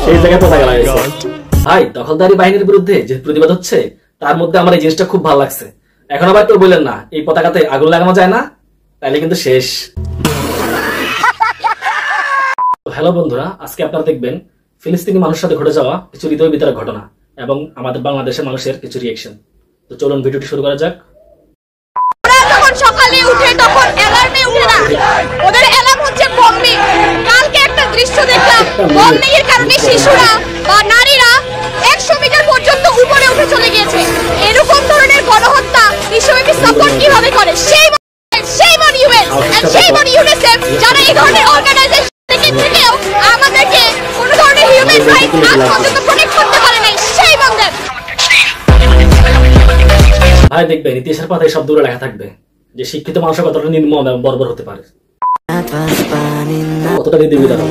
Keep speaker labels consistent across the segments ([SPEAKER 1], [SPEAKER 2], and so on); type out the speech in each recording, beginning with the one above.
[SPEAKER 1] সেই জায়গায় পতাকা লাগাইছে ভাই। দখলদারি বাহিনীর বিরুদ্ধে যে প্রতিবাদ হচ্ছে তার মধ্যে আমার এই জিনিসটা খুব ভালো লাগছে। এখন আবার কেউ বললেন না এই পতাকাতে আগুন লাগানো যায় না, তাহলে কিন্তু শেষ। হ্যালো বন্ধুরা, আজকে আপনারা দেখবেন ফিলিস্তিনি মানুষের সাথে ঘটে যাওয়া কিছু হৃদয় বিতরক ঘটনা এবং আমাদের বাংলাদেশের মানুষের কিছু রিয়েকশন। তো চলুন ভিডিওটি শুরু করা যাক।
[SPEAKER 2] যখন সকালে উঠে তখন অ্যালার্মে উঠে না, ওদের অ্যালার্ম হচ্ছে বম্বিং। কালকে একটা দৃশ্য দেখলাম, বম্বিং এর কারণে শিশুরা বা নারীরা 100 মিটার পর্যন্ত উপরে উঠে চলে গিয়েছে। এরকম ধরনের গণহত্যা বিশ্বব্যাপী সাপোর্ট কিভাবে করে? shame on UN and shame on UNICEF, যারা এই ধরনের অর্গানাইজেশন থেকেও আমাদেরকে কোনো ধরনের হিউম্যান রাইটস আজ পর্যন্ত প্রোটেক্ট করতে পারে নাই। shame on them।
[SPEAKER 1] ভাই দেখবেন ইতিহাসের পাতায় সব দূরে লেখা থাকবে যে শিক্ষিত মানুষের কতটা নির্মম এবং বর্বর হতে পারে, কতটা হৃদয় বিদারক।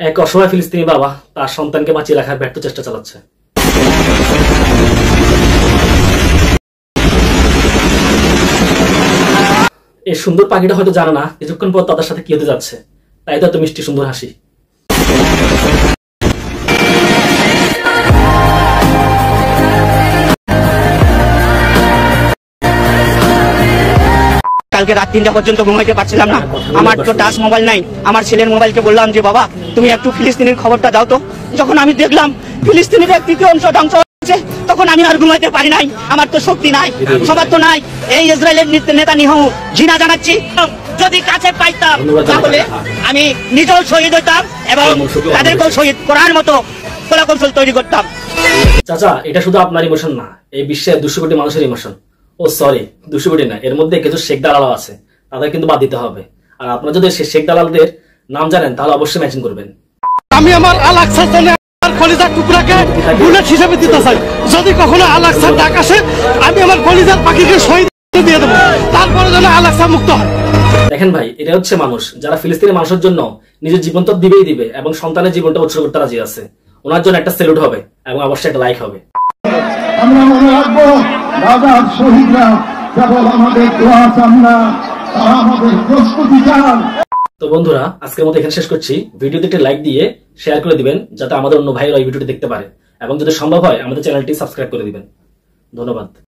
[SPEAKER 1] এক অসহায় ফিলিস্তিনি বাবা তার সন্তানকে বাঁচিয়ে রাখার ব্যর্থ চেষ্টা চালাচ্ছে। এই সুন্দর পাখিটা হয়তো জানে না কিছুক্ষণ পর তাদের সাথে কি হতে যাচ্ছে, তাই তো এত মিষ্টি সুন্দর হাসি।
[SPEAKER 3] কালকে রাত 3টা পর্যন্ত ঘুমাইতে পারছিলাম না। আমার তো টাচ মোবাইল নাই। আমার ছেলের মোবাইলকে বললাম যে বাবা তুমি একটু ফিলিস্তিনের খবরটা দাও তো। যখন আমি দেখলাম ফিলিস্তিনের এক তৃতীয় অংশ ধ্বংস হচ্ছে, তখন আমি আর ঘুমাইতে পারি নাই। আমার তো শক্তি নাই, সবার তো নাই। এই ইসরায়েলের নেতানিয়াহু ঘৃণা জানাচ্ছি। যদি কাছে পাইতাম তাহলে আমি নিজেও শহীদ হইতাম এবং তাদেরকেও শহীদ করার মতো কলাকৌশল তৈরি করতাম।
[SPEAKER 1] চাচা, এটা শুধু আপনার ইমোশন না, এই বিশ্বের 200 কোটি মানুষের ইমোশন। ও সরি, 200 কোটি না, এর মধ্যে কিছু শেখ দালালও আছে, তাদের কিন্তু বাদ দিতে হবে। আর আপনারা যদি শেখ দালালদের নাম জানেন তাহলে অবশ্যই মেনশন করবেন।
[SPEAKER 4] আমি আমার আল-আকসার জন্য আমার কলিজার টুকরাকে বুলেট হিসেবে দিতে চাই। যদি কখনো আল-আকসার ডাক আসে, আমি আমার কলিজার পাখিকে শহীদ দিয়ে দেবো, তারপরে যেন আল-আকসা মুক্ত হয়।
[SPEAKER 1] দেখেন ভাই, এটা হচ্ছে মানুষ যারা ফিলিস্তিনি মানুষের জন্য নিজের জীবন তো দিবেই দিবে এবং সন্তানের জীবনটা উৎসর্গ করতে রাজি আছে। ওনার জন্য একটা স্যালুট হবে এবং অবশ্যই একটা লাইক হবে।
[SPEAKER 5] আমরা মনে রাখবো রাজার শহীদরা কেবল আমাদের দোয়া চান না, তারা আমাদের প্রস্তুতি চান।
[SPEAKER 1] তো বন্ধুরা, আজকের মতো এখানে শেষ করছি। ভিডিওতে একটা লাইক দিয়ে শেয়ার করে দিবেন যাতে আমাদের অন্য ভাইরা এই ভিডিওটি দেখতে পারে এবং যদি সম্ভব হয় আমাদের চ্যানেলটি সাবস্ক্রাইব করে দিবেন। ধন্যবাদ।